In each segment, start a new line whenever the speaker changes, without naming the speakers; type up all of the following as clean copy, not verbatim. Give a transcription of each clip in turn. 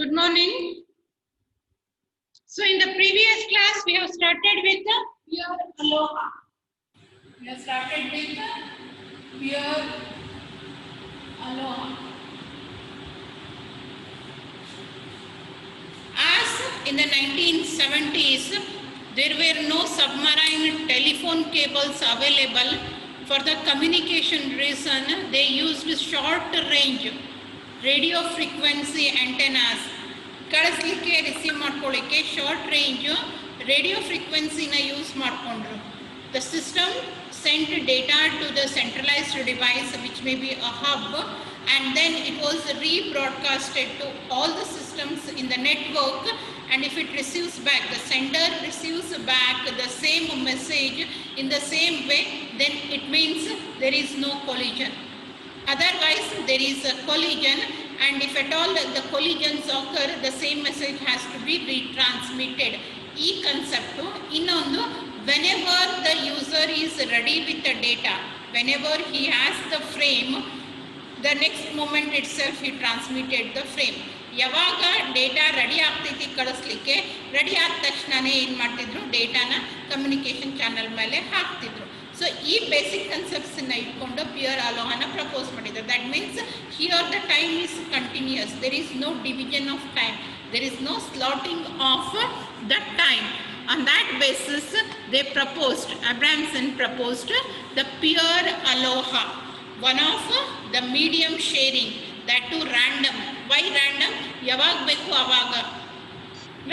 Good morning. So in the previous class, we have started with the pure aloha. We have started with the pure aloha. As in the 1970s, there were no submarine telephone cables available. For the communication reason, they used short range radio frequency antennas. ಕಳಿಸ್ಲಿಕ್ಕೆ receive ಮಾಡ್ಕೊಳ್ಳಿಕ್ಕೆ short range radio ಫ್ರೀಕ್ವೆನ್ಸಿನ use ಮಾಡಿಕೊಂಡ್ರು. The system sent data to the centralized device, which may be a hub, and then it was rebroadcasted to all the systems in the network. And if it receives back, the sender receives back the same message in the same way, then it means there is no collision. Otherwise, there is a collision, and if at all the collisions occur, the same message has to be retransmitted. E concept innondu, whenever the user is ready with the data, whenever he has the frame, the next moment itself he transmitted the frame. ಯಾವಾಗ data ready ಆಗ್ತೈತಿ ಕಳಿಸ್ಲಿಕ್ಕೆ, ready ಆದ ತಕ್ಷಣನೇ ಏನು ಮಾಡ್ತಿದ್ರು, ಡೇಟಾನ communication channel ಮೇಲೆ ಹಾಕ್ತಿದ್ರು. So ಈ ಬೇಸಿಕ್ ಕನ್ಸೆಪ್ಟ್ಸನ್ನ ಇಟ್ಕೊಂಡು ಪ್ಯೂರ್ ಅಲೋಹಾನ ಪ್ರಪೋಸ್ ಮಾಡಿದ್ದಾರೆ. That means here the time is continuous, there is no division of time, there is no slotting of that time. On that basis, they proposed, Abramson proposed the pure aloha, one of the medium sharing, that too random. Why random? ಯಾವಾಗ ಬೇಕು ಅವಾಗ.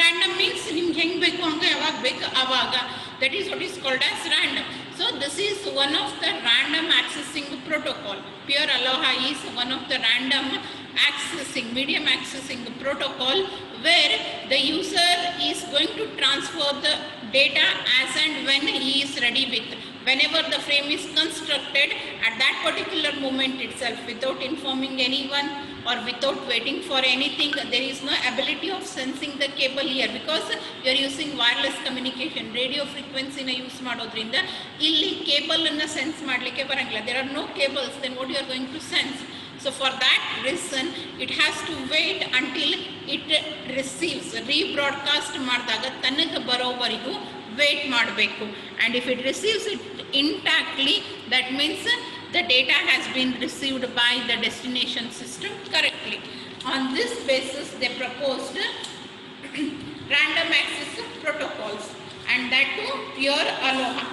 Random means ನಿಮ್ಗೆ ಹೆಂಗೆ ಬೇಕು ಹಂಗೆ ಯಾವಾಗ ಬೇಕು ಅವಾಗ. That is what is called as random. So this is one of the random accessing protocol. Pure aloha is one of the random accessing, medium accessing protocol, where the user is going to transfer the data as and when he is ready with. Whenever the frame is constructed, at that particular moment itself, without informing anyone or without waiting for anything, there is no ability of sensing the cable here, because you are using wireless communication, radio frequency na use ಮಾಡೋದ್ರಿಂದ ಇಲ್ಲಿ cable ಅನ್ನ sense ಮಾಡಲಿಕ್ಕೆ ಬರಂಗಿಲ್ಲ. There are no cables, then what you are going to sense? So for that reason, it has to wait until it receives, rebroadcast ಮಾಡಿದಾಗ ತನಗೆ ಬರೋವರೆಗೂ wait ಮಾಡಬೇಕು. And if it receives it intactly, that means the data has been received by the destination system correctly. On this basis, they proposed random access protocols, and that too pure aloha.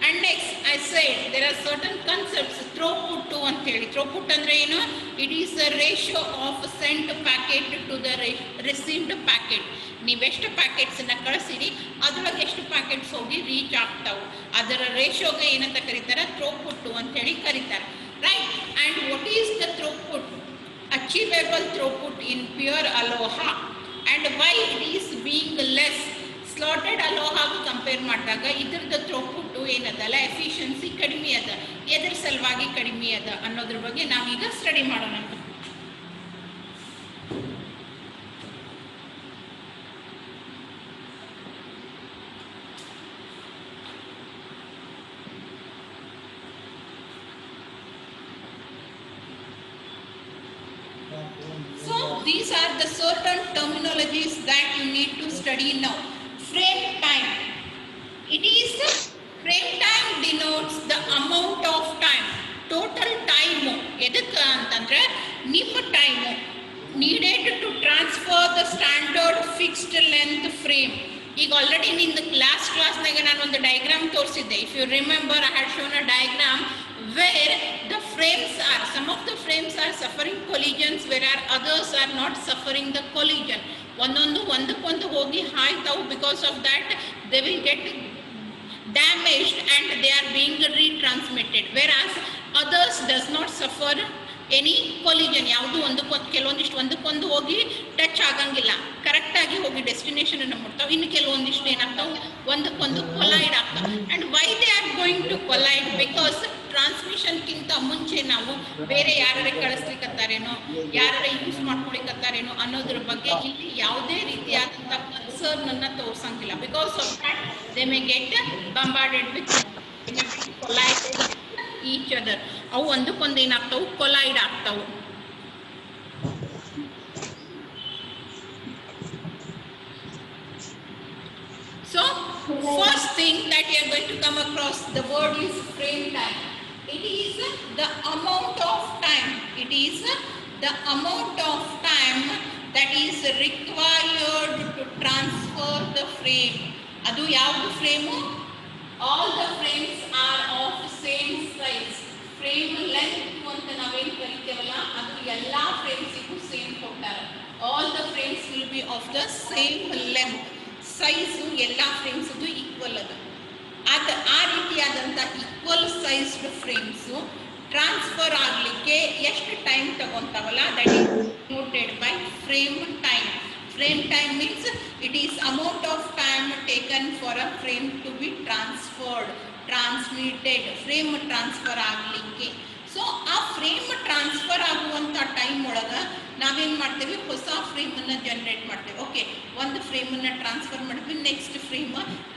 And next, I said there are certain concepts, throughput ಅಂತ ಹೇಳಿ. Throughput ಅಂದ್ರೆ ಏನು? It is the ratio of sent packet to the received packet. ನೀವೆಷ್ಟು ಪ್ಯಾಕೆಟ್ಸನ್ನು ಕಳಿಸಿರಿ, ಅದರೊಳಗೆ ಎಷ್ಟು packets ಹೋಗಿ reach ಆಗ್ತಾವೆ, ಅದರ ರೇಷಿಯೋಗೆ ಏನಂತ ಕರೀತಾರೆ? ಥ್ರೋಪುಟ್ ಅಂತೇಳಿ ಕರೀತಾರೆ, right? And what is the throughput? Achievable throughput in pure ALOHA, and why it is being less slotted ಅಲೋಹಾಗೆ ಕಂಪೇರ್ ಮಾಡಿದಾಗ ಇದ್ರದ್ದು ಥ್ರೋಪುಟ್ಟು ಏನದಲ್ಲ, ಎಫಿಷಿಯನ್ಸಿ ಕಡಿಮೆ ಅದ. ಎದ್ರ ಸಲುವಾಗಿ ಕಡಿಮೆ ಅದ ಅನ್ನೋದ್ರ ಬಗ್ಗೆ ನಾವೀಗ ಸ್ಟಡಿ ಮಾಡೋಣ. So these are the certain terminologies that you need to study now. Frame time. It is frame time denotes the amount of time, total time. ಎದಕ್ಕೆ ಅಂತಂದ್ರೆ ನಿಮ್ಮ time needed to transfer the standard fixed length frame. ಈಗ already ನಿಂದು last ಕ್ಲಾಸ್ನಾಗ ನಾನು ಒಂದು diagram ತೋರಿಸಿದ್ದೆ. If you remember, I had shown a diagram where the frames are, some of the frames are suffering collisions, whereas others are not suffering the collision. ಒಂದಕ್ಕೊಂದು ಹೋಗಿ ಹಾಯ್ತಾವು. Because of that they will get damaged and they are being retransmitted, whereas others does not suffer any collision. ಯಾವುದು ಕೆಲವೊಂದಿಷ್ಟು ಒಂದಕ್ಕೊಂದು ಹೋಗಿ touch ಆಗಂಗಿಲ್ಲ, ಕರೆಕ್ಟಾಗಿ ಹೋಗಿ ಡೆಸ್ಟಿನೇಷನನ್ನು ಮುಟ್ತಾವೆ. ಇನ್ನು ಕೆಲವೊಂದಿಷ್ಟು ಏನಾಗ್ತಾವೆ, ಒಂದಕ್ಕೊಂದು ಕೊಲೈಡ್ ಆಗ್ತಾವೆ. And why they are going to collide? Because ಟ್ರಾನ್ಸ್ಮಿಷನ್ಗಿಂತ ಮುಂಚೆ ನಾವು ಬೇರೆ ಯಾರೇ ಕಳಿಸ್ಲಿಕ್ಕತ್ತಾರೇನೋ, ಯಾರೇ ಯೂಸ್ ಮಾಡ್ಕೊಳಿಕತ್ತಾರೇನೋ ಅನ್ನೋದ್ರ ಬಗ್ಗೆ ಇಲ್ಲಿ ಯಾವುದೇ ರೀತಿಯಾದಂಥ ಕನ್ಸರ್ನನ್ನು ತೋರಿಸಂಗಿಲ್ಲ. Because of that they may get bombarded with collide each other. ಅವು ಒಂದಕ್ಕೊಂದು ಏನಾಗ್ತಾವು, ಕೊಲೈಡ್ ಆಗ್ತಾವು. First thing that you are going to come across, the word is frame time. It is the amount of time. It is the amount of time that is required to transfer the frame. Adu yavudu frame? All the frames are of same size. Frame length anta navenu karitevalla adu ella frames igu same kottara. All the frames will be of the same length. Size ಎಲ್ಲ ಫ್ರೇಮ್ಸ್ದು equal ಅದು. ಆ ರೀತಿಯಾದಂಥ equal sized frames transfer ಆಗಲಿಕ್ಕೆ ಎಷ್ಟು time ತಗೊಂತಾವಲ್ಲ, that is noted by frame time. Frame time means it is amount of time taken for a frame to be transferred, transmitted, frame transfer ಆಗಲಿಕ್ಕೆ. So ಆ frame transfer ಆಗುವಂಥ time ಒಳಗೆ ನಾವೇನು ಮಾಡ್ತೇವೆ, ಹೊಸ ಫ್ರೇಮನ್ನು ಜನರೇಟ್ ಮಾಡ್ತೇವೆ. ಓಕೆ, ಒಂದು ಫ್ರೇಮನ್ನು ಟ್ರಾನ್ಸ್ಫರ್ ಮಾಡಿದ್ವಿ, ನೆಕ್ಸ್ಟ್ ಫ್ರೇಮ್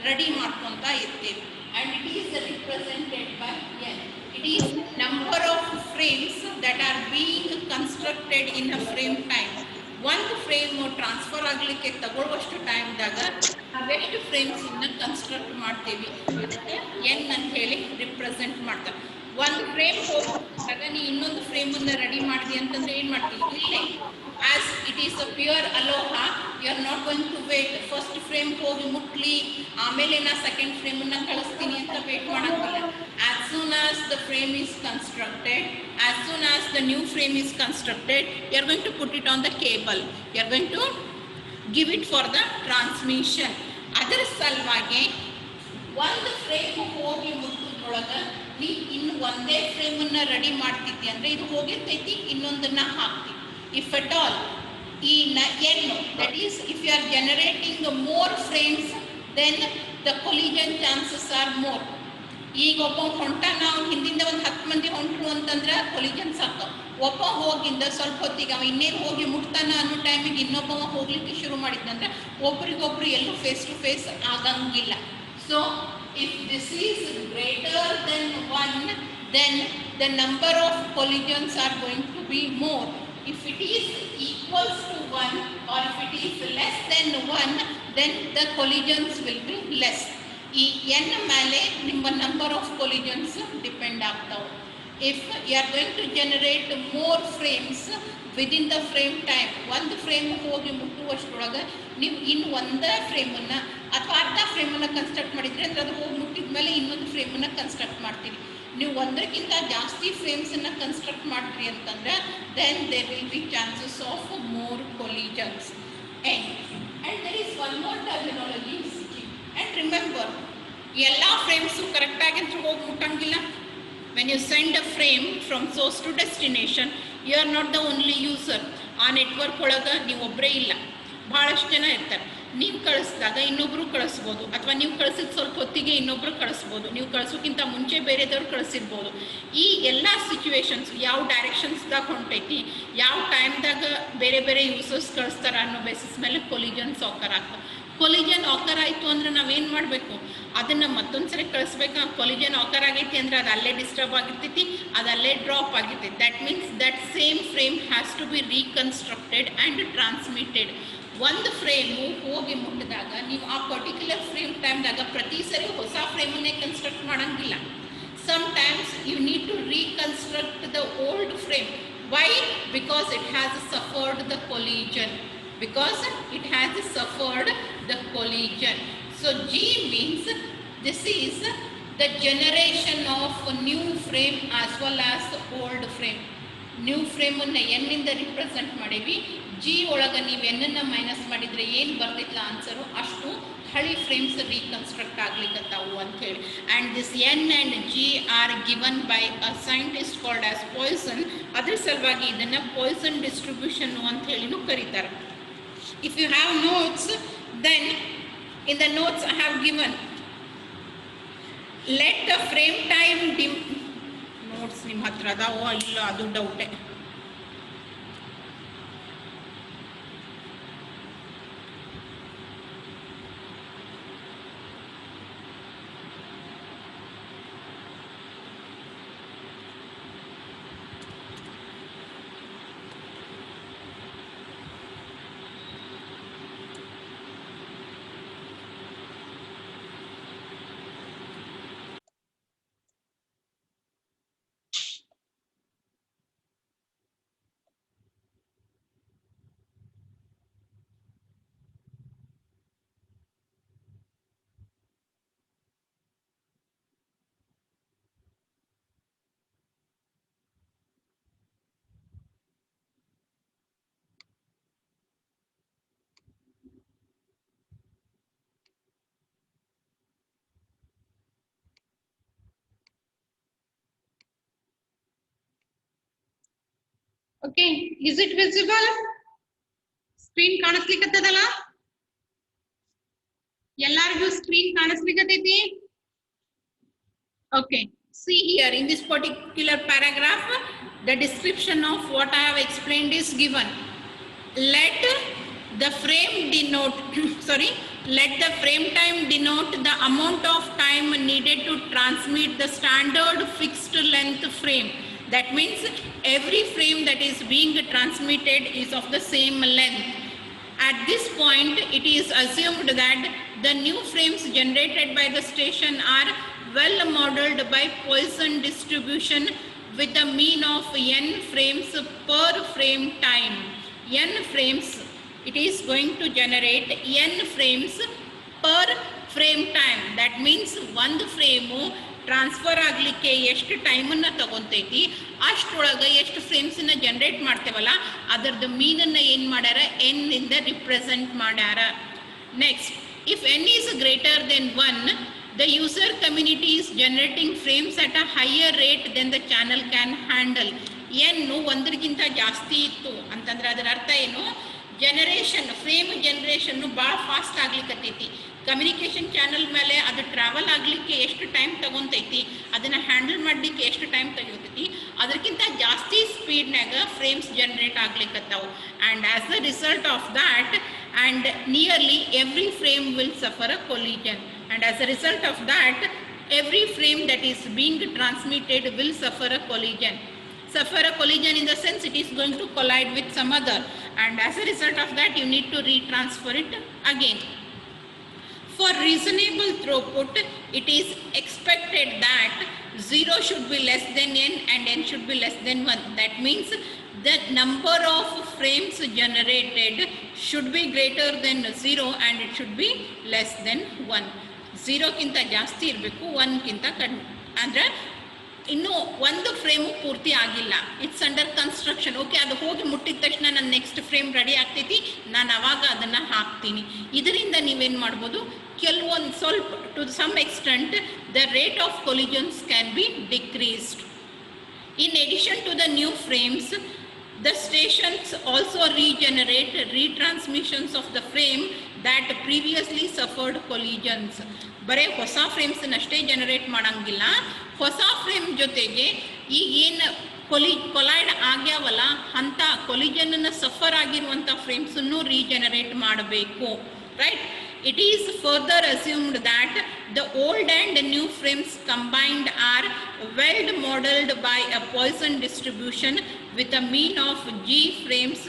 ರೆಡಿ ಮಾಡ್ಕೊತಾ ಇರ್ತೇವೆ. And it is represented by N. It is number of frames that are being constructed in a frame time. ಒಂದು ಫ್ರೇಮ್ ಟ್ರಾನ್ಸ್ಫರ್ ಆಗಲಿಕ್ಕೆ ತಗೊಳ್ಳುವಷ್ಟು ಟೈಮ್ದಾಗ ನಾವೆಷ್ಟು ಫ್ರೇಮ್ಸನ್ನು ಕನ್ಸ್ಟ್ರಕ್ಟ್ ಮಾಡ್ತೇವೆ ಅದಕ್ಕೆ ಎನ್ ಅಂತ ಹೇಳಿ ರಿಪ್ರೆಸೆಂಟ್ ಮಾಡ್ತಾರೆ. ಒಂದು ಫ್ರೇಮ್ ಹೋದಾಗ ನೀ ಇನ್ನೊಂದು ಫ್ರೇಮನ್ನು ರೆಡಿ ಮಾಡಿದೆ ಅಂತಂದ್ರೆ ಏನು ಮಾಡ್ತೀವಿ, ಇಲ್ಲೇ as it is a pure ALOHA, you are not going to wait first frame ಹೋಗಿ ಮುಟ್ಲಿ ಆಮೇಲೆ ನಾ ಸೆಕೆಂಡ್ ಫ್ರೇಮನ್ನು ಕಳಿಸ್ತೀನಿ ಅಂತ ವೇಟ್ ಮಾಡೋಂಗಿಲ್ಲ. As soon as the frame is constructed, as soon as the new frame is constructed, you are going to put it on the cable, you are going to give it for the transmission. ಅದರ ಸಲುವಾಗಿ ಒಂದು frame ಹೋಗಿ ಮುಟ್ಟೋದ್ರೊಳಗೆ ನೀ ಇನ್ನು ಒಂದೇ ಫ್ರೇಮನ್ನು ready ಮಾಡ್ತಿದ್ದಿ ಅಂದರೆ ಇದು ಹೋಗಿರ್ತೈತಿ, ಇನ್ನೊಂದನ್ನು ಹಾಕ್ತಿ. ಇಫ್ ಅಟ್ ಆಲ್ ಈ ಏನು that is if you are generating more frames then the collision chances are more. ಈಗ ಒಬ್ಬ ಹೊಂಟಾನ, ಅವ್ನು ಹಿಂದಿಂದ ಒಂದು 10 ಮಂದಿ ಹೊಂಟರು ಅಂತಂದ್ರೆ ಕೊಲಿಜನ್ಸ್ ಆಗ್ತಾವ. ಒಬ್ಬ ಹೋಗಿಂದ ಸ್ವಲ್ಪ ಹೊತ್ತಿಗೆ ಅವ ಇನ್ನೇನು ಹೋಗಿ ಮುಟ್ತಾನ ಅನ್ನೋ ಟೈಮಿಗೆ ಇನ್ನೊಬ್ಬವ ಹೋಗ್ಲಿಕ್ಕೆ ಶುರು ಮಾಡಿದ್ದಂದ್ರೆ ಒಬ್ರಿಗೊಬ್ರು ಎಲ್ಲೂ ಫೇಸ್ ಟು ಫೇಸ್ ಆಗಂಗಿಲ್ಲ. So if this is greater than 1, then the number of collisions are going to be more. If it is equals to 1 or if it is less than 1, then the collisions will be less. ಈ n ಮೇಲೆ ನಿಮ್ಮ number of collisions depend ಆಗ್ತಾವೆ. If you are going to generate more frames within the frame time, ಒಂದು frame ಹೋಗಿ ಮುಟ್ಟುವಷ್ಟರೊಳಗೆ ನೀವು ಇನ್ನು ಒಂದೇ ಫ್ರೇಮನ್ನು ಅಥವಾ ಅರ್ಧ ಫ್ರೇಮನ್ನು ಕನ್ಸ್ಟ್ರಕ್ಟ್ ಮಾಡಿದರೆ ಅಂದರೆ ಅದು ಹೋಗಿ ಮುಟ್ಟಿದ ಮೇಲೆ ಇನ್ನೊಂದು ಫ್ರೇಮನ್ನು ಕನ್ಸ್ಟ್ರಕ್ಟ್ ಮಾಡ್ತೀವಿ. ನೀವು ಒಂದಕ್ಕಿಂತ ಜಾಸ್ತಿ ಫ್ರೇಮ್ಸನ್ನು ಕನ್ಸ್ಟ್ರಕ್ಟ್ ಮಾಡ್ತೀರಿ ಅಂತಂದ್ರೆ then there will be chances of more collisions. And there is one more terminology. And remember, ಎಲ್ಲ ಫ್ರೇಮ್ಸು ಕರೆಕ್ಟಾಗಿ ಅಂತ ಹೋಗಿ ಮುಟ್ಟಂಗಿಲ್ಲ. When you send a frame from source to destination, you are not the only user. ಆ network ಒಳಗೆ ನೀವು ಒಬ್ಬರೇ ಇಲ್ಲ, ಭಾಳಷ್ಟು ಜನ ಇರ್ತಾರೆ. ನೀವು ಕಳಿಸಿದಾಗ ಇನ್ನೊಬ್ಬರು ಕಳಿಸ್ಬೋದು, ಅಥವಾ ನೀವು ಕಳಿಸಿದ ಸ್ವಲ್ಪ ಹೊತ್ತಿಗೆ ಇನ್ನೊಬ್ಬರು ಕಳಿಸ್ಬೋದು, ನೀವು ಕಳಿಸೋಕ್ಕಿಂತ ಮುಂಚೆ ಬೇರೆದವ್ರು ಕಳಿಸಿರ್ಬೋದು. ಈ ಎಲ್ಲ ಸಿಚುವೇಶನ್ಸ್ ಯಾವ ಡೈರೆಕ್ಷನ್ಸ್ದಾಗ ಹೊಂಟೈತಿ, ಯಾವ ಟೈಮ್ದಾಗ ಬೇರೆ ಬೇರೆ ಯೂಸರ್ಸ್ ಕಳಿಸ್ತಾರೆ ಅನ್ನೋ ಬೇಸಿಸ್ ಮೇಲೆ ಕೊಲಿಜನ್ಸ್ ಆಕರ್ ಆಗ್ತವೆ. ಕೊಲಿಜನ್ ಆಕರ್ ಆಯಿತು ಅಂದರೆ ನಾವೇನು ಮಾಡಬೇಕು, ಅದನ್ನು ಮತ್ತೊಂದು ಸರಿ ಕಳಿಸ್ಬೇಕು. ಕೊಲಿಜನ್ ಆಕರ್ ಆಗೈತಿ ಅಂದರೆ ಅದು ಅಲ್ಲೇ ಡಿಸ್ಟರ್ಬ್ ಆಗಿರ್ತೈತಿ, ಅದು ಅಲ್ಲೇ ಡ್ರಾಪ್ ಆಗಿರ್ತೈತಿ. That means that same frame has to be reconstructed and transmitted. ಒಂದು ಫ್ರೇಮು ಹೋಗಿ ಮುಟ್ಟಿದಾಗ ನೀವು ಆ ಪರ್ಟಿಕ್ಯುಲರ್ ಫ್ರೇಮ್ ಟೈಮ್ದಾಗ ಪ್ರತಿ ಸರಿ ಹೊಸ ಫ್ರೇಮನ್ನೇ ಕನ್ಸ್ಟ್ರಕ್ಟ್ ಮಾಡೋಂಗಿಲ್ಲ. Sometimes you need to reconstruct the old frame. Why? Because it has suffered the collision. Because it has suffered the collision. So G means this is the generation of new frame as well as old frame. New frame ಅನ್ನು n ಇಂದ represent ಮಾಡೀವಿ. G ಒಳಗೆ ನೀವು n ಅನ್ನು minus ಮಾಡಿದರೆ ಏನು ಬರ್ತಿಲ್ಲ answer, ಅಷ್ಟು ಹಳಿ ಫ್ರೇಮ್ಸ್ ರೀಕನ್ಸ್ಟ್ರಕ್ಟ್ ಆಗ್ಲಿಕ್ಕತ್ತಾವು ಅಂತ ಹೇಳಿ. And this n and G are given by a scientist called as Poisson. ಅದ್ರ ಸಲುವಾಗಿ ಇದನ್ನು ಪಾಯ್ಸನ್ ಡಿಸ್ಟ್ರಿಬ್ಯೂಷನ್ ಅಂತ ಹೇಳಿನೂ ಕರೀತಾರೆ. If you have notes, then in the notes I have given, let the frame time notes ನಿಮ್ಮ ಹತ್ರ ಅದಾವೋ ಇಲ್ಲ ಅದು ಡೌಟೇ. Okay, is it visible? Screen ಕಾಣಿಸ್ಲಿಕ್ಕತ್ತದಲ್ಲ? ಎಲ್ಲರಿಗೂ screen ಕಾಣಿಸ್ಲಿಕ್ಕತ್ತೈತಿ? Okay, see here in this particular paragraph, the description of what I have explained is given. Let the frame denote, let the frame time denote the amount of time needed to transmit the standard fixed length frame. That means every frame that is being transmitted is of the same length. At this point, it is assumed that the new frames generated by the station are well modeled by Poisson distribution with the mean of n frames per frame time. N frames, it is going to generate n frames per frame time. That means one frame transfer ಆಗಲಿಕ್ಕೆ ಎಷ್ಟು ಟೈಮನ್ನು ತಗೊತೈತಿ, ಅಷ್ಟರೊಳಗೆ ಎಷ್ಟು ಫ್ರೇಮ್ಸನ್ನ generate ಮಾಡ್ತೇವಲ್ಲ ಅದರದ್ದು ಮೀನನ್ನು ಏನು ಮಾಡ್ಯಾರ, ಎನ್ ಇಂದ ರಿಪ್ರೆಸೆಂಟ್ ಮಾಡ್ಯಾರ. Next, if N is greater than 1, the user community is generating frames at a higher rate than the channel can handle. ಏನು ಒಂದರಿಗಿಂತ ಜಾಸ್ತಿ ಇತ್ತು ಅಂತಂದ್ರೆ ಅದರ ಅರ್ಥ ಏನು, ಜನರೇಷನ್ ಫ್ರೇಮ್ ಜನರೇಷನ್ನು ಭಾಳ ಫಾಸ್ಟ್ ಆಗ್ಲಿಕ್ಕತ್ತೈತಿ. ಕಮ್ಯುನಿಕೇಷನ್ ಚಾನಲ್ ಮೇಲೆ ಅದು ಟ್ರಾವೆಲ್ ಆಗಲಿಕ್ಕೆ ಎಷ್ಟು ಟೈಮ್ ತಗೊತೈತಿ, ಅದನ್ನು ಹ್ಯಾಂಡಲ್ ಮಾಡಲಿಕ್ಕೆ ಎಷ್ಟು ಟೈಮ್ ತೆಗಿತೈತಿ, ಅದಕ್ಕಿಂತ ಜಾಸ್ತಿ ಸ್ಪೀಡ್ನಾಗ ಫ್ರೇಮ್ಸ್ ಜನರೇಟ್ ಆಗ್ಲಿಕ್ಕತ್ತಾವು. And as the result of that, and nearly every frame will suffer a collision. And as a result of that, every frame that is being transmitted will suffer a collision. Suffer a collision in the sense it is going to collide with some other, and as a result of that you need to retransfer it again. For reasonable throughput, it is expected that 0 should be less than n and n should be less than 1. That means the number of frames generated should be greater than 0 and it should be less than 1. 0ಕ್ಕಿಂತ ಜಾಸ್ತಿ ಇರಬೇಕು, 1ಕ್ಕಿಂತ ಕಡಿಮೆ. ಅಂದರೆ ಇನ್ನೂ ಒಂದು frame ಪೂರ್ತಿ ಆಗಿಲ್ಲ, it's under construction. Okay, ಅದು ಹೋಗಿ ಮುಟ್ಟಿದ ತಕ್ಷಣ ನನ್ನ ನೆಕ್ಸ್ಟ್ ಫ್ರೇಮ್ ರೆಡಿ ಆಗ್ತೈತಿ, ನಾನು ಅವಾಗ ಅದನ್ನು ಹಾಕ್ತೀನಿ. ಇದರಿಂದ ನೀವೇನು ಮಾಡ್ಬೋದು, ಕೆಲವೊಂದು ಸ್ವಲ್ಪ to some extent the rate of collisions can be decreased. In addition to the new frames, the stations also regenerate retransmissions of the frame that previously suffered collisions. ಬರೇ ಹೊಸ ಫ್ರೇಮ್ಸನ್ನಷ್ಟೇ ಜನರೇಟ್ ಮಾಡೋಂಗಿಲ್ಲ, ಹೊಸ ಫ್ರೇಮ್ ಜೊತೆಗೆ ಈಗ ಏನು ಕೊಲೈಡ್ ಆಗ್ಯಾವಲ್ಲ ಅಂಥ ಕೊಲಿಜನನ್ನು suffer ಆಗಿರುವಂಥ ಫ್ರೇಮ್ಸನ್ನು regenerate ಮಾಡಬೇಕು. Right, it is further assumed that the old and new frames combined are well modeled by a Poisson distribution with a mean of g frames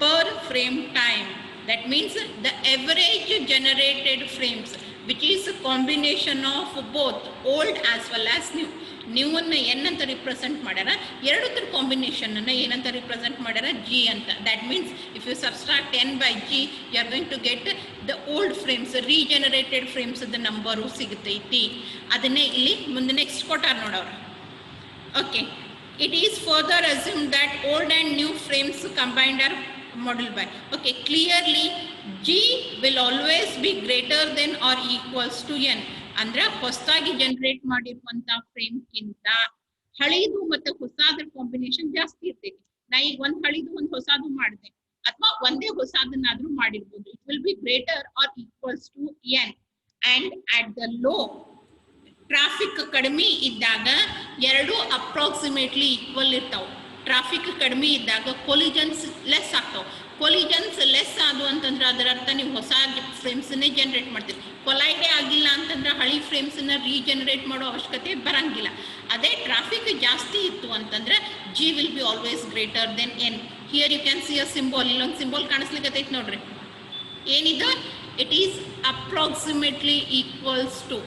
per frame time. That means the average generated frames, which is a combination of both old as well as new. ನ್ಯೂವನ್ನು N ಅಂತ represent ಮಾಡ್ಯಾರ, ಎರಡರ ಕಾಂಬಿನೇಷನನ್ನು ಏನಂತ represent ಮಾಡ್ಯಾರ, G ಅಂತ. That means if you subtract N by G, you are going to get the old frames, regenerated frames number ಸಿಗುತ್ತೈತಿ. ಅದನ್ನೇ ಇಲ್ಲಿ ಮುಂದೆ ನೆಕ್ಸ್ಟ್ ಕೊಟ್ಟಾರ ನೋಡವ್ರು. Okay, it is further assume that old and new frames combined are modeled by. Okay, clearly G will always be greater than or equals to n. ಅಂದ್ರೆ ಹೊಸದಾಗಿ generate ಮಾಡಿರುವಂತ ಫ್ರೇಮ್ಗಿಂತ ಹಳಿದು ಮತ್ತೆ ಹೊಸದ್ರ ಕಾಂಬಿನೇಷನ್ ಜಾಸ್ತಿ ಇರ್ತೈತಿ. ನಾ ಈಗ ಒಂದ್ ಹಳಿದು ಒಂದ್ ಹೊಸದು ಮಾಡಿದೆ ಅಥವಾ ಒಂದೇ ಹೊಸದನ್ನಾದ್ರೂ ಮಾಡಿರ್ಬೋದು. It will be greater or equals to n. And at the low traffic ಕಡಿಮೆ ಇದ್ದಾಗ ಎರಡು ಅಪ್ರಾಕ್ಸಿಮೇಟ್ಲಿ ಈಕ್ವಲ್ ಇರ್ತಾವೆ. ಟ್ರಾಫಿಕ್ ಕಡಿಮೆ ಇದ್ದಾಗ ಕೊಲಿಜನ್ಸ್ ಲೆಸ್ ಆಗ್ತಾವೆ. ಕೊಲಿಜನ್ಸ್ ಲೆಸ್ ಆದವು ಅಂತಂದ್ರೆ ಅದರ ಅರ್ಥ ನೀವು ಹೊಸ ಫ್ರೇಮ್ಸನ್ನೇ ಜನರೇಟ್ ಮಾಡ್ತೀರಿ. ಕೊಲೈಡೇ ಆಗಿಲ್ಲ ಅಂತಂದ್ರೆ ಹಳಿ ಫ್ರೇಮ್ಸನ್ನ ರೀಜನರೇಟ್ ಮಾಡೋ ಅವಶ್ಯಕತೆ ಬರಂಗಿಲ್ಲ. ಅದೇ ಟ್ರಾಫಿಕ್ ಜಾಸ್ತಿ ಇತ್ತು ಅಂತಂದ್ರೆ G will be always greater than N. Here you can see a symbol, ಇಲ್ಲೊಂದು ಸಿಂಬಲ್ ಕಾಣಿಸ್ಲಿಕ್ಕತ್ತೈತಿ ನೋಡ್ರಿ. ಏನಿದು, it is approximately equals to.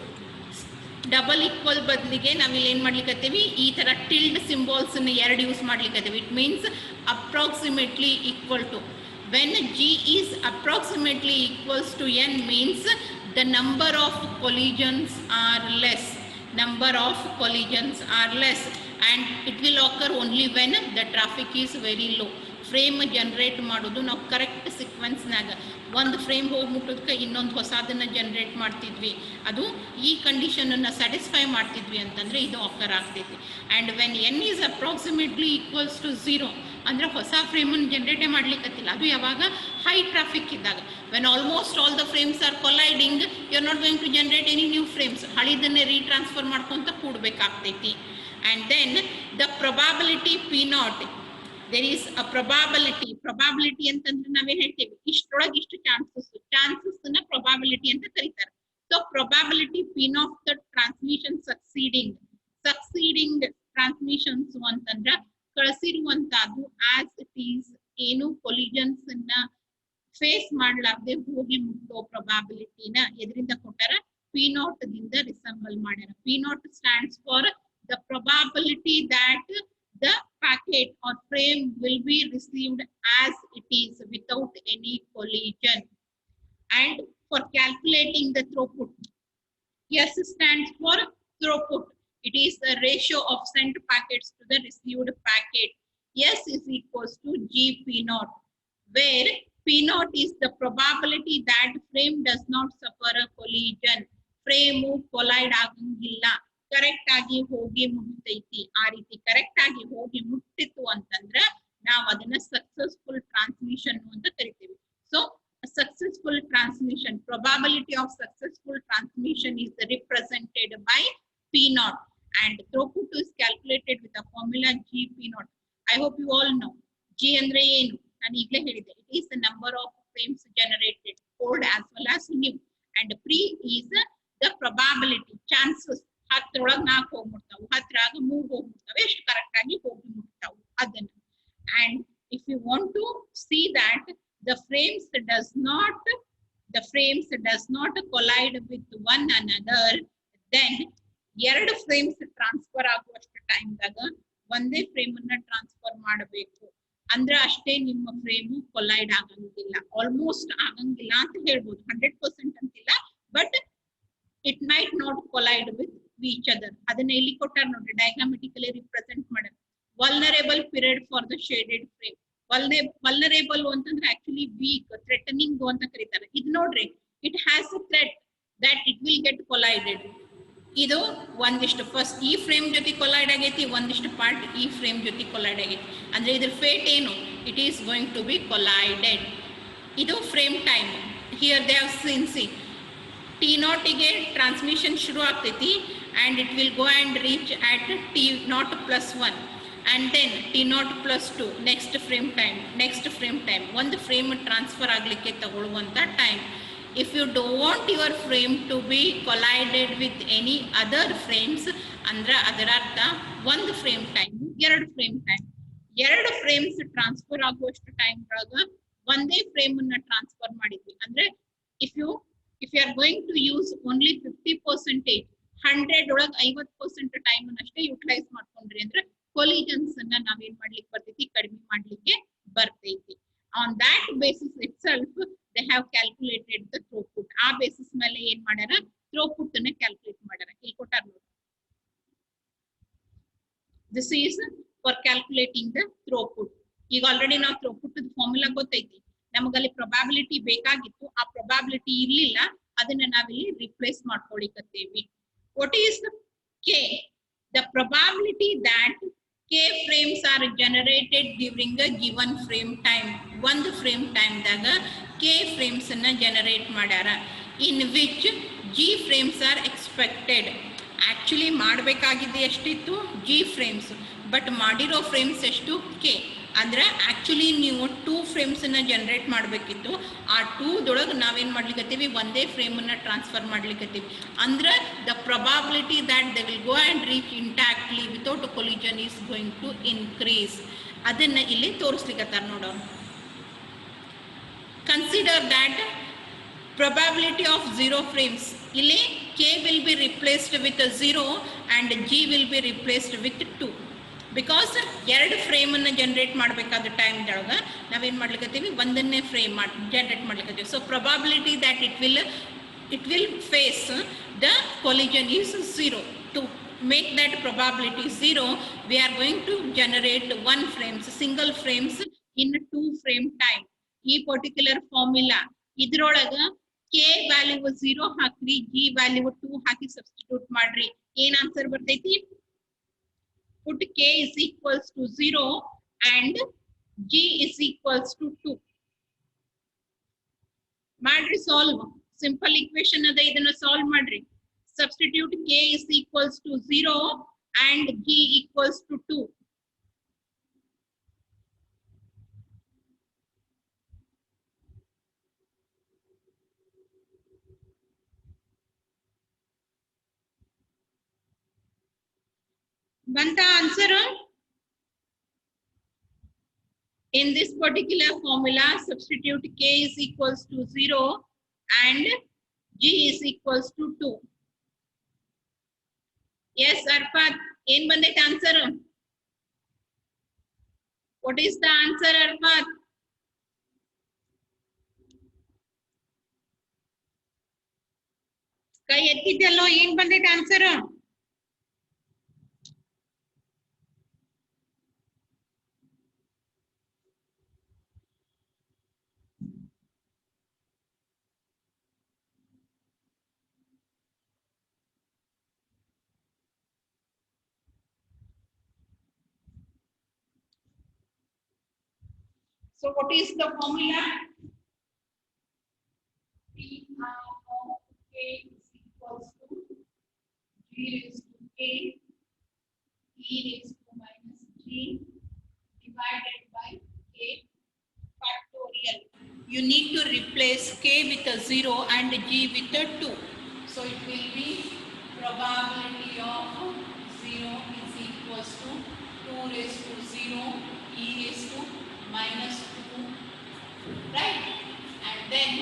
Double equal ಬದಲಿಗೆ ನಾವಿಲ್ಲಿ ಏನು ಮಾಡ್ಲಿಕ್ಕತ್ತೀವಿ, ಈ ಥರ ಟಿಲ್ಡ್ ಸಿಂಬಾಲ್ಸನ್ನು ಎರಡು ಯೂಸ್ ಮಾಡ್ಲಿಕ್ಕತ್ತೀವಿ. It means approximately equal to. When G is approximately equals to N means the number of collisions are less. Number of collisions are less and it will occur only when the traffic is very low. Frame generate ಮಾಡೋದು ನಾವು correct ಸೀಕ್ವೆನ್ಸ್ನಾಗ ಒಂದು frame ಹೋಗಿ ಮುಟ್ಟೋದಕ್ಕೆ ಇನ್ನೊಂದು ಹೊಸದನ್ನು generate ಮಾಡ್ತಿದ್ವಿ, ಅದು ಈ ಕಂಡೀಷನನ್ನು satisfy ಮಾಡ್ತಿದ್ವಿ ಅಂತಂದರೆ ಇದು ಆಕರ್ ಆಗ್ತೈತಿ. And when N is approximately equals to 0 ಅಂದ್ರೆ ಹೊಸ ಫ್ರೇಮನ್ನು ಜನರೇಟೇ ಮಾಡ್ಲಿಕ್ಕತ್ತಿಲ್ಲ. ಅದು ಯಾವಾಗ ಹೈ ಟ್ರಾಫಿಕ್ ಇದ್ದಾಗ. When almost all the frames are colliding, you are not going to generate any new frames. ಹಳಿದನ್ನೇ ರೀಟ್ರಾನ್ಸ್ಫರ್ ಮಾಡ್ಕೊಂತ ಕೂಡಬೇಕಾಗ್ತೈತಿ. And then the probability P not, there is a probability ಅಂತಂದ್ರೆ ನಾವೇನ್ ಹೇಳ್ತೇವೆ, ಇಷ್ಟೊಳಗೆ ಇಷ್ಟು ಚಾನ್ಸಸ್ ನ ಪ್ರೊಬಾಬಿಲಿಟಿ ಅಂತ ಕರೀತಾರೆ. So probability P not the transmission succeeding transmissions ಅಂತಂದ್ರ ಕಳಿಸಿರುವಂತಹದ್ದು ಆಸ್ ಇಟ್ ಈಸ್, ಏನು ಕೊಲಿಜನ್ಸ್ ಅನ್ನ ಫೇಸ್ ಮಾಡ್ಲಾರ್ದೆ ಹೋಗಿ ಮುಟ್ಟೋ ಪ್ರೊಬಾಬಿಲಿಟಿನ ಎದರಿಂದ ಕೊಟ್ಟಾರ, ಪಿ ನಾಟ್ ದಿಂದ ರಿಸಂಬಲ್ ಮಾಡ್ಯಾರ. P not stands for the probability that the packet or frame will be received as it is without any collision. And for calculating the throughput, S stands for throughput. It is the ratio of sent packets to the received packet. S is equals to G P naught, where P naught is the probability that frame does not suffer a collision. Frame collide agangilla, correct ಆಗಿ ಹೋಗಿ ಮುಟ್ಟೈತಿ. ಆ ರೀತಿ correct ಆಗಿ ಹೋಗಿ ಮುಟ್ಟಿತ್ತು ಅಂತಂದ್ರ ನಾವು ಅದನ್ನ successful transmission ಅಂತ ಕರಿತೀವಿ. So successful transmission, probability of successful transmission is represented by P naught, and throughput is calculated with the formula G P naught. I hope you all know. G ಅಂದ್ರೆ ಏನು ನಾನು ಈಗಲೇ ಹೇಳಿದೆ. It is the number of frames generated, old as well as new, and P is the probability, chances. 10 ಒಳಗೆ 4 ಹೋಗ್ಬಿಡ್ತಾವು, 10 3 ಹೋಗ್ಬಿಡ್ತಾವೆ, ಎಷ್ಟು correct ಆಗಿ ಹೋಗಿ ಮುಟ್ತಾವು ಅದನ್ನ. And if you want to see that the frames does not collide with one another, then ಎರಡು frames transfer ಆಗುವಷ್ಟು ಟೈಮ್ದಾಗ ಒಂದೇ frame ಅನ್ನ ಟ್ರಾನ್ಸ್ಫರ್ ಮಾಡಬೇಕು. ಅಂದ್ರೆ ಅಷ್ಟೇ ನಿಮ್ಮ ಫ್ರೇಮು ಕೊಲೈಡ್ ಆಗಂಗಿಲ್ಲ, ಆಲ್ಮೋಸ್ಟ್ ಆಗಂಗಿಲ್ಲ ಅಂತ ಹೇಳ್ಬೋದು. 100% ಅಂತಿಲ್ಲ, but it might not collide with each other. ಅದನ್ನ ಇಲ್ಲಿ ಕೊಟ್ಟಾರ ನೋಡ್ರಿ, ಡಯಾಗ್ರಾಮೆಟಿಕಲಿ ರಿಪ್ರೆಸೆಂಟ್ ಮಾಡ್ಯಾರ. Vulnerable period for the shaded frame. Vulnerable ಅಂತಂದ್ರೆ ಆಕ್ಚುಲಿ ವೀಕ್, ಥ್ರೆಟನಿಂಗ್ ಅಂತ ಕರೀತಾರೆ. ಇದು ನೋಡ್ರಿ, it has a threat that it will get collided. ಇದು ಒಂದಿಷ್ಟು ಫಸ್ಟ್ ಈ ಫ್ರೇಮ್ ಜೊತೆ ಕೊಲೈಡ್ ಆಗೈತಿ, ಒಂದಿಷ್ಟು ಪಾರ್ಟ್ ಈ ಫ್ರೇಮ್ ಜೊತೆ ಕೊಲೈಡ್ ಆಗೈತಿ. ಅಂದ್ರೆ ಇದ್ರ ಫೇಟ್ ಏನು, it is going to be collided. ಇದು frame time. Here they have seen, C T ನಾಟಿಗೆ ಟ್ರಾನ್ಸ್ಮಿಷನ್ ಶುರು ಆಗ್ತೈತಿ, and it will go and reach at T naught plus 1, and then T naught plus 2, next frame time. ಒಂದು frame transfer ಆಗಲಿಕ್ಕೆ ತಗೊಳ್ಳುವಂತ time. If you don't want your frame to be collided with any other frames ಅಂದ್ರೆ ಅದರ ಅರ್ಥ ಒಂದು frame time, ಎರಡು frames transfer ಆಗುವಷ್ಟು time ಒಳಗ ಒಂದೇ ಫ್ರೇಮ್ ಅನ್ನ ಟ್ರಾನ್ಸ್ಫರ್ ಮಾಡಿದ್ವಿ ಅಂದ್ರೆ, if you are going to use only 50%, 100 ಒಳಗೆ 50% ಟೈಮ್ ಅಷ್ಟೇ ಯುಟಿಲೈಸ್ ಮಾಡ್ಕೊಂಡ್ರಿ ಅಂದ್ರೆ ಕೊಲಿಜನ್ಸ್ ಅನ್ನ ನಾವೇನ್ ಮಾಡ್ಲಿಕ್ಕೆ ಬರ್ತೈತಿ, ಕಡಿಮೆ ಮಾಡ್ಲಿಕ್ಕೆ ಬರ್ತೈತಿ. On that basis it self they have calculated the throughput. ಆ ಬೇಸಿಸ್ ಮೇಲೆ ಏನ್ ಮಾಡ್ಯಾರ, ಥ್ರೋಪುಟ್ ಅನ್ನ ಕ್ಯಾಲ್ಕುಲೇಟ್ ಮಾಡ್ಯಾರ. ಇಲ್ಲಿ ಕೊಟ್ಟಾರ ನೋಡಿ, this is for calculating the throughput. ಈಗ ಆಲ್ರೆಡಿ ನಾವು ಥ್ರೋಪುಟ್ ಫಾರ್ಮುಲಾ ಗೊತ್ತೈತಿ, ನಮಗಲ್ಲಿ ಪ್ರೊಬಾಬಿಲಿಟಿ ಬೇಕಾಗಿತ್ತು, ಆ ಪ್ರೊಬಾಬಿಲಿಟಿ ಇರ್ಲಿಲ್ಲ, ಅದನ್ನ ನಾವಿಲ್ಲಿ replace ಮಾಡ್ಕೊಳ್ಳಿಕತ್ತೇವಿ. What is the K? The probability that K frames are generated during a given frame time. One frame time daga K frames anna generate madara, in which G frames are expected. Actually ಮಾಡಬೇಕಾಗಿದೆ ಎಷ್ಟಿತ್ತು, G frames, but ಮಾಡಿರೋ frames ಎಷ್ಟು, K. ಅಂದ್ರೆ actually ನೀವು 2 frames ಅನ್ನ generate ಮಾಡಬೇಕಿತ್ತು, ಆ 2 ನಾವೇನ್ ಮಾಡ್ಲಿಕ್ಕತ್ತೀವಿ, ಒಂದೇ ಫ್ರೇಮ್ ಅನ್ನ ಟ್ರಾನ್ಸ್ಫರ್ ಮಾಡ್ಲಿಕ್ಕತ್ತೀವಿ. ಅಂದ್ರೆ the probability that they will go and reach intactly without collision is going to increase. ಅದನ್ನ ಇಲ್ಲಿ ತೋರಿಸ್ಲಿಕ್ಕತ್ತಾರ ನೋಡೋರು. Consider that probability of 0 frames, ಇಲ್ಲಿ K will be replaced with 0 and G will be replaced with 2. Because ಎರಡು frame ಅನ್ನ generate ಮಾಡಬೇಕಾದ time ಒಳಗ ನಾವೇನ್ ಮಾಡ್ಲಿಕ್ಕತ್ತೀವಿ, ಒಂದನ್ನೇ ಫ್ರೇಮ್ ಜನರೇಟ್ ಮಾಡ್ಲಿಕ್ಕತ್ತೀವಿ. So probability that it will face the collision is 0. To make that probability 0, we are going to generate 1 frames, single frames in 2 frame time. ಈ particular formula ಇದ್ರೊಳಗ K value 0 ಹಾಕ್ರಿ, G value 2 ಹಾಕಿ substitute ಮಾಡ್ರಿ, ಏನ್ answer ಬರ್ತೈತಿ? Put K is equals to 0 and G is equals to 2. Madri solve. Simple equation ada idana solve madri. Substitute K is equals to 0 and G equals to 2. Banta answer? In this particular formula, substitute K is equals to 0 and G is equals to 2. Yes, Arpad. In bandit answer? What is the answer, Arpad? Kai ettidallo in bandit answer? So what is the formula? P of K is equals to G raised to K E raised to minus G divided by K factorial. You need to replace K with a 0 and G with a 2. So it will be probability of 0 is equals to 2 raised to 0 E raised to minus 2, right? And then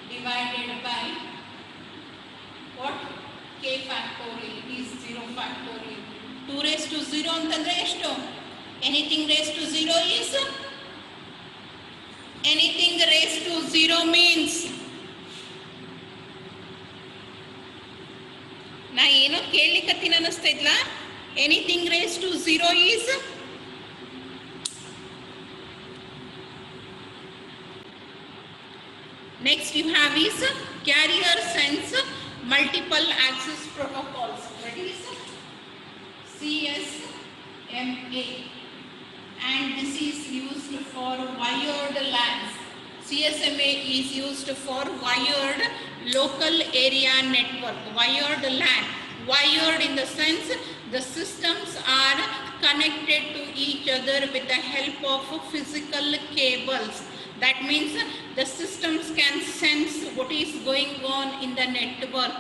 divided by what? K factorial is 0 factorial. 2 raised to 0 ಅಂತಂದ್ರೆ ಎಷ್ಟು? Anything raised to 0 is? Anything raised to 0 means ನಾ ಏನೋ ಕೇಳಲಿಕ್ಕತ್ತೀನಿ ಅನ್ನಿಸ್ತಾ ಇದ್ಲ. Anything raised to 0 is? Next you have is carrier sense multiple access protocols. That is CSMA, and this is used for wired LANs. CSMA is used for wired local area network, wired LAN. Wired in the sense the systems are connected to each other with the help of physical cables. That means the systems can sense what is going on in the network.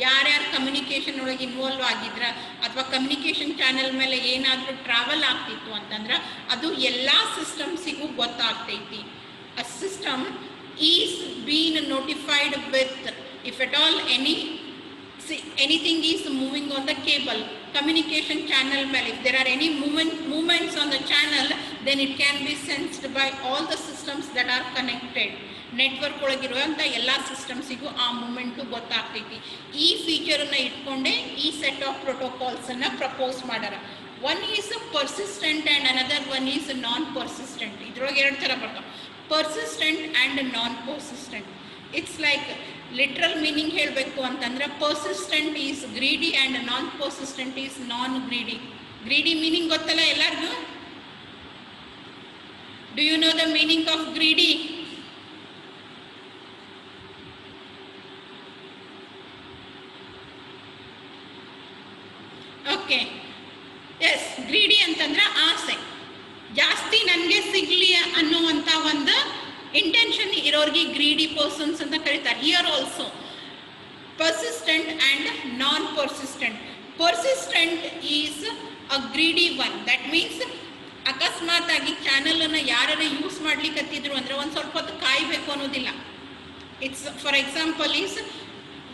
ಯಾರ್ಯಾರು communication ಒಳಗೆ involve ಆಗಿದ್ರ ಅಥವಾ communication channel ಮೇಲೆ ಏನಾದರೂ travel ಆಗ್ತಿತ್ತು ಅಂತಂದ್ರೆ ಅದು ಎಲ್ಲ ಸಿಸ್ಟಮ್ಸಿಗೂ ಗೊತ್ತಾಗ್ತೈತಿ. A system is being notified with, if at all anything is moving on the cable, communication channel ಮೇಲೆ, if there are any movements on the channel, then it can be sensed by all the systems that are connected. Network ಒಳಗಿರುವಂಥ ಎಲ್ಲ ಸಿಸ್ಟಮ್ಸಿಗೂ ಆ movement ಗೊತ್ತಾಗ್ತೈತಿ. ಈ ಫೀಚರನ್ನು ಇಟ್ಕೊಂಡೆ ಈ ಸೆಟ್ ಆಫ್ ಪ್ರೋಟೋಕಾಲ್ಸನ್ನು ಪ್ರಪೋಸ್ ಮಾಡ್ಯಾರ. One is persistent and another one is non persistent. ಇದ್ರೊಳಗೆ ಎರಡು ಥರ ಬರ್ತಾವೆ, persistent and non persistent. It's like literal meaning ಹೇಳಬೇಕು ಅಂತಂದ್ರೆ persistent is greedy and non persistent is non greedy. Greedy meaning ಗೊತ್ತಲ್ಲ ಎಲ್ಲರಿಗೂ? Do you know the meaning of greedy? Okay, yes, greedy ಅಂತಂದ್ರೆ ಆಸೆ, ಜಾಸ್ತಿ ನನಗೆ ಸಿಗಲಿ ಅನ್ನುವಂಥ ಒಂದು ಇಂಟೆನ್ಷನ್ ಇರೋರಿಗೆ ಗ್ರೀಡಿ ಪರ್ಸನ್ಸ್ ಅಂತ ಕರೀತಾರೆ. Here also persistent and non persistent. Persistent is a greedy one. That means ಅಕಸ್ಮಾತ್ ಆಗಿ ಚಾನಲನ್ನು ಯಾರು ಯೂಸ್ ಮಾಡ್ಲಿಕ್ಕತ್ತಿದ್ರು ಅಂದರೆ ಒಂದು ಸ್ವಲ್ಪ ಹೊತ್ತು ಕಾಯಬೇಕು ಅನ್ನೋದಿಲ್ಲ. It's for example is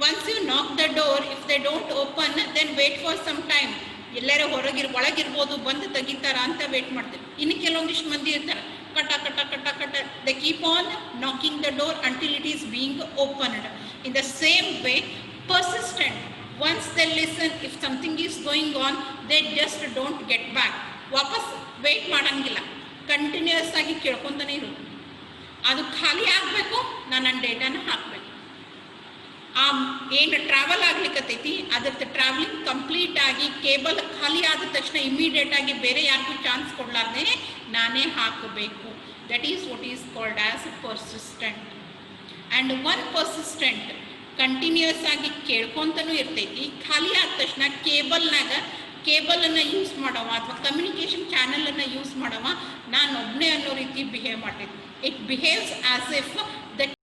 once you knock the door, if they don't open, then wait for some time. ಎಲ್ಲರೂ ಒಳಗಿರ್ಬೋದು, ಬಂದು ತೆಗಿತಾರ ಅಂತ ವೇಟ್ ಮಾಡ್ತೀವಿ. ಇನ್ನು ಕೆಲವೊಂದಿಷ್ಟು ಮಂದಿ ಇರ್ತಾರೆ, ಕಟ ಕಟ ಕಟ ಕಟ, they keep on knocking the door until it is being opened. In the same way, persistent, once they listen, if something is going on, they just don't get back. ವಾಪಸ್ ವೇಟ್ ಮಾಡಂಗಿಲ್ಲ, ಕಂಟಿನ್ಯೂಸ್ ಆಗಿ ಕೇಳ್ಕೊಂತಾನೆ ಇರೋದು. ಅದು ಖಾಲಿ ಆಗಬೇಕು, ನಾನು ನನ್ನ ಡೇಟಾನ ಹಾಕಬೇಕು. ಆ ಏನು ಟ್ರಾವೆಲ್ ಆಗ್ಲಿಕ್ಕತ್ತೈತಿ ಅದ್ರದ್ದು ಟ್ರಾವೆಲಿಂಗ್ ಕಂಪ್ಲೀಟ್ ಆಗಿ ಕೇಬಲ್ ಖಾಲಿ ಆದ ತಕ್ಷಣ ಇಮಿಡಿಯೇಟ್ ಆಗಿ ಬೇರೆ ಯಾರಿಗೂ ಚಾನ್ಸ್ ಕೊಡಲಾರ್ದೆ ನಾನೇ ಹಾಕಬೇಕು. That is what is called as persistent. And one persistent continuous ಆಗಿ ಕೇಳ್ಕೊತನೂ ಇರ್ತೈತಿ. ಖಾಲಿ ಆದ ತಕ್ಷಣ ಕೇಬಲನ್ನು ಯೂಸ್ ಮಾಡವ ಅಥವಾ ಕಮ್ಯುನಿಕೇಷನ್ ಚಾನಲನ್ನು ಯೂಸ್ ಮಾಡವ ನಾನು ಒಬ್ಬನೇ ಅನ್ನೋ ರೀತಿ ಬಿಹೇವ್ ಮಾಡ್ತೈತಿ. It behaves as if the